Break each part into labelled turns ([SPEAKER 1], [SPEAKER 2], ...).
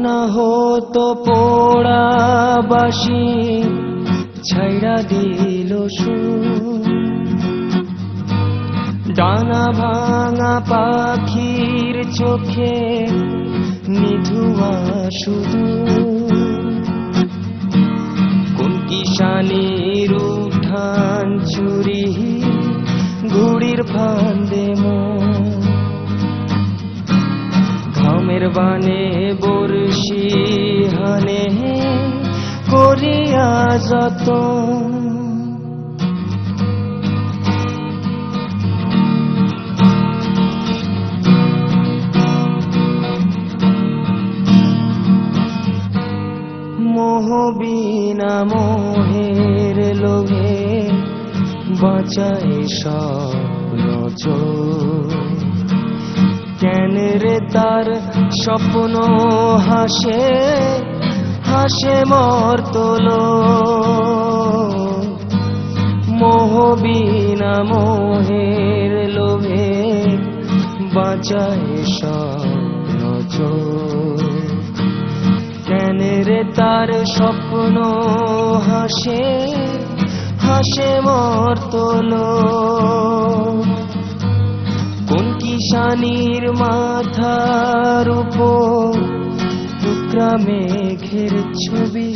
[SPEAKER 1] না হতো পোড়া বাঁশি ছাইড়া দিল সুর। ডানা ভাঙা পাখির চোখে নিধুয়া শুধু। কোন কিষানির উঠান চুরি ঘুড়ির ফান্দে মন। ঘামের বানে বর্ষি হানে করিয়া যতন। মোহ বিনা মোহের লোভে বাঁচায় স্বপ্ন। কেন রে তার স্বপ্ন হাসে হাসে মর্তল। মোহ বিনা মোহের লোভে বাঁচায় স্বপ্ন। কেন রে তার স্বপ্ন হাসে হাসে মর্তল। কোন কিষানির মাথার উপর টুকরা মেঘের ছবি।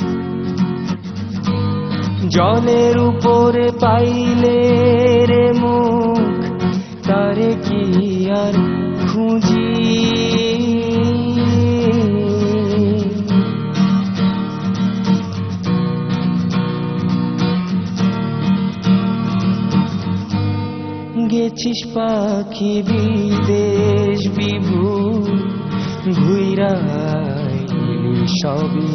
[SPEAKER 1] জলের উপরে পাইলে রে মুখ তারে কি আর খুঁজি। গেছিস পাখি বিদেশ বিভু ঘুইরাইলি সবে।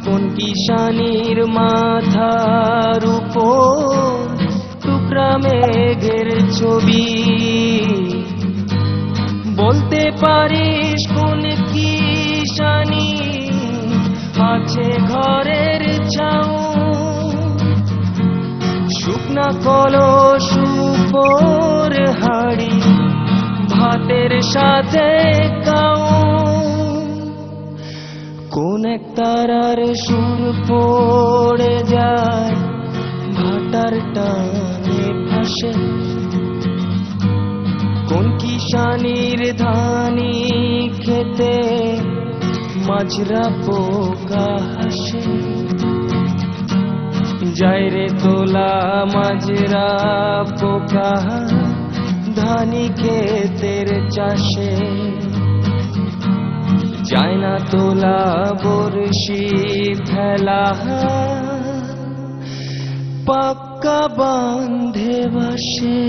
[SPEAKER 1] কোন কিষানির মাথার উপর টুকরা মেঘের ছবি। বলতে পারিস কোন কিষানি আছে ঘরের ছাও। শুকনা কলস উপর হাড়ি ভাতের সাথে কাউ। কোন এক তারার সুর পড়ে যায় ভাটার টানে ভাসে। কোন কিষানির ধানি খেতে মাজরা পোকা হাসে। যায় রে তোলা মাজরা পোকা ধানি ক্ষেতের চাষে। যায় না তোলা বর্ষি ফেলা পাক্কা বাঁধে বাসে।